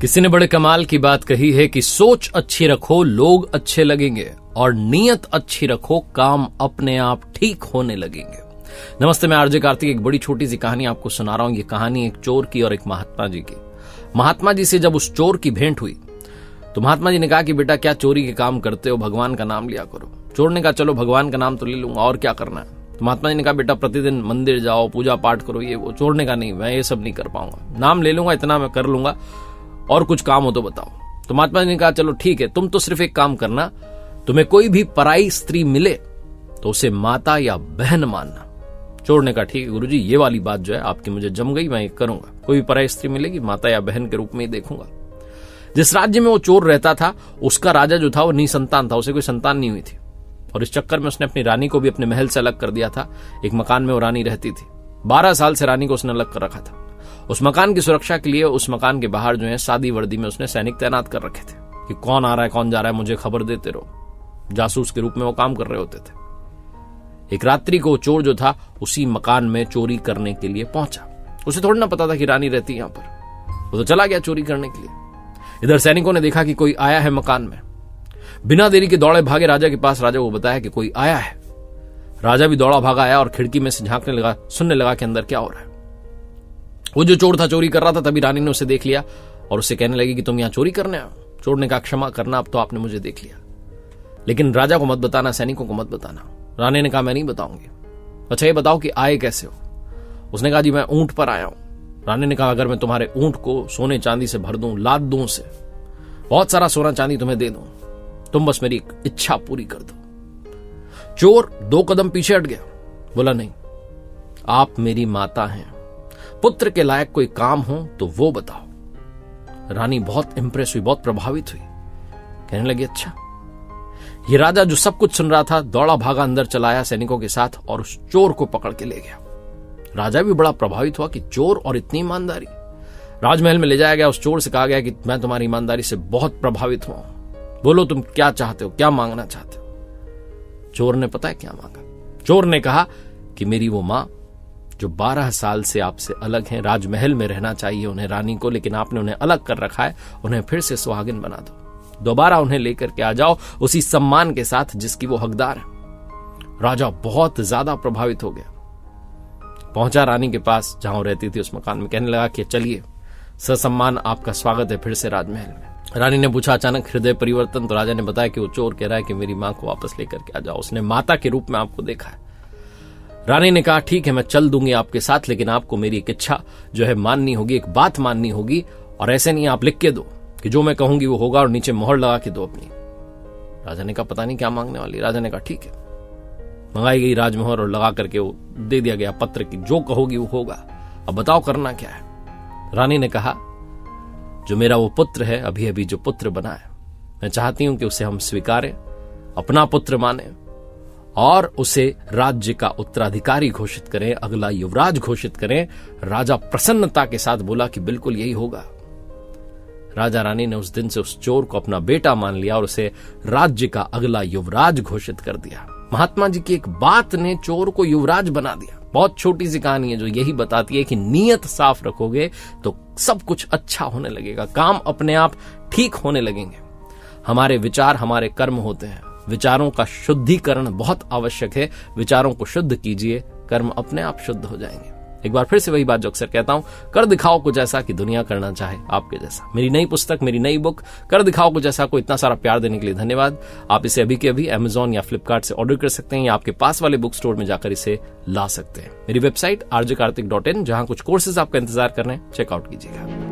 किसी ने बड़े कमाल की बात कही है कि सोच अच्छी रखो लोग अच्छे लगेंगे और नीयत अच्छी रखो काम अपने आप ठीक होने लगेंगे। नमस्ते, मैं आरजे कार्तिक एक बड़ी छोटी सी कहानी आपको सुना रहा हूं। ये कहानी एक चोर की और एक महात्मा जी की। महात्मा जी से जब उस चोर की भेंट हुई तो महात्मा जी ने कहा कि बेटा क्या चोरी के काम करते हो, भगवान का नाम लिया करो। चोर ने कहा चलो भगवान का नाम तो ले लूंगा, और क्या करना है। तो महात्मा जी ने कहा बेटा प्रतिदिन मंदिर जाओ, पूजा पाठ करो, ये वो। चोर ने कहा नहीं, मैं ये सब नहीं कर पाऊंगा, नाम ले लूंगा, इतना मैं कर लूंगा, और कुछ काम हो तो बताओ। तो महात्मा जी ने कहा चलो ठीक है, तुम तो सिर्फ एक काम करना, तुम्हें कोई भी पराई स्त्री मिले तो उसे माता या बहन मानना। चोर ने कहा ठीक है गुरुजी, ये वाली बात जो है आपकी मुझे जम गई, मैं ये करूंगा। कोई भी पराई स्त्री मिलेगी माता या बहन के रूप में ही देखूंगा। जिस राज्य में वो चोर रहता था उसका राजा जो था वो निसंतान था, उसे कोई संतान नहीं हुई थी, और इस चक्कर में उसने अपनी रानी को भी अपने महल से अलग कर दिया था। एक मकान में वो रानी रहती थी। 12 साल से रानी को उसने अलग कर रखा था। उस मकान की सुरक्षा के लिए उस मकान के बाहर जो है सादी वर्दी में उसने सैनिक तैनात कर रखे थे कि कौन आ रहा है कौन जा रहा है मुझे खबर देते रहो। जासूस के रूप में वो काम कर रहे होते थे। एक रात्रि को चोर जो था उसी मकान में चोरी करने के लिए पहुंचा। उसे थोड़ा ना पता था कि रानी रहती यहां पर। वो तो चला गया चोरी करने के लिए। इधर सैनिकों ने देखा कि कोई आया है मकान में। बिना देरी के दौड़े भागे राजा के पास। राजा को बताया कि कोई आया है। राजा भी दौड़ा भागा आया और खिड़की में से झांकने लगा, सुनने लगा कि अंदर क्या हो रहा है। वो जो चोर था चोरी कर रहा था, तभी रानी ने उसे देख लिया और उससे कहने लगी कि तुम यहां चोरी करने आओ। चोर ने कहा क्षमा करना, अब तो आपने मुझे देख लिया, लेकिन राजा को मत बताना, सैनिकों को मत बताना। रानी ने कहा मैं नहीं बताऊंगी। अच्छा ये बताओ कि आए कैसे हो। उसने कहा जी मैं ऊंट पर आया हूं। रानी ने कहा अगर मैं तुम्हारे ऊंट को सोने चांदी से भर दूं, लाद दूं उसे, बहुत सारा सोना चांदी तुम्हें दे दूं, तुम बस मेरी इच्छा पूरी कर दो। चोर 2 कदम पीछे हट गया। बोला नहीं, आप मेरी माता हैं, पुत्र के लायक कोई काम हो तो वो बताओ। रानी बहुत इंप्रेस हुई, बहुत प्रभावित हुई। कहने लगी अच्छा। ये राजा जो सब कुछ सुन रहा था दौड़ा भागा अंदर चला आया सैनिकों के साथ और उस चोर को पकड़ के ले गया। राजा भी बड़ा प्रभावित हुआ कि चोर और इतनी ईमानदारी। राजमहल में ले जाया गया। उस चोर से कहा गया कि मैं तुम्हारी ईमानदारी से बहुत प्रभावित हुआ, बोलो तुम क्या चाहते हो, क्या मांगना चाहते हो। चोर ने पता है क्या मांगा। चोर ने कहा कि मेरी वो मां जो 12 साल से आपसे अलग हैं, राजमहल में रहना चाहिए उन्हें, रानी को, लेकिन आपने उन्हें अलग कर रखा है, उन्हें फिर से सुहागिन बना दो। दोबारा उन्हें लेकर के आ जाओ उसी सम्मान के साथ जिसकी वो हकदार है। राजा बहुत ज्यादा प्रभावित हो गया। पहुंचा रानी के पास जहां रहती थी उस मकान में। कहने लगा कि चलिए ससम्मान आपका स्वागत है फिर से राजमहल में। रानी ने पूछा अचानक हृदय परिवर्तन। तो राजा ने बताया कि वो चोर कह रहा है कि मेरी मां को वापस लेकर के आ जाओ, उसने माता के रूप में आपको देखा है। रानी ने कहा ठीक है मैं चल दूंगी आपके साथ, लेकिन आपको मेरी एक इच्छा जो है माननी होगी, एक बात माननी होगी, और ऐसे नहीं आप लिख के दो कि जो मैं कहूंगी वो होगा, और नीचे मोहर लगा के दो अपनी। राजा ने कहा पता नहीं क्या मांगने वाली। राजा ने कहा ठीक है। मंगाई गई राजमोहर और लगा करके वो दे दिया गया पत्र की जो कहोगी वो होगा, अब बताओ करना क्या है। रानी ने कहा जो मेरा वो पुत्र है, अभी अभी जो पुत्र बना है, मैं चाहती हूं कि उसे हम स्वीकारें, अपना पुत्र माने और उसे राज्य का उत्तराधिकारी घोषित करें, अगला युवराज घोषित करें। राजा प्रसन्नता के साथ बोला कि बिल्कुल यही होगा। राजा रानी ने उस दिन से उस चोर को अपना बेटा मान लिया और उसे राज्य का अगला युवराज घोषित कर दिया। महात्मा जी की एक बात ने चोर को युवराज बना दिया। बहुत छोटी सी कहानी है जो यही बताती है कि नीयत साफ रखोगे तो सब कुछ अच्छा होने लगेगा, काम अपने आप ठीक होने लगेंगे। हमारे विचार हमारे कर्म होते हैं। विचारों का शुद्धिकरण बहुत आवश्यक है। विचारों को शुद्ध कीजिए, कर्म अपने आप शुद्ध हो जाएंगे। एक बार फिर से वही बात जो अक्सर कहता हूं, कर दिखाओ कुछ ऐसा कि दुनिया करना चाहे आपके जैसा। मेरी नई पुस्तक, मेरी नई बुक कर दिखाओ कुछ ऐसा को इतना सारा प्यार देने के लिए धन्यवाद। आप इसे अभी के अभी Amazon या Flipkart से ऑर्डर कर सकते हैं या आपके पास वाले बुक स्टोर में जाकर इसे ला सकते हैं। मेरी वेबसाइट rjkartik.in, जहां कुछ कोर्सेज आपका इंतजार कर रहे हैं, चेकआउट कीजिएगा।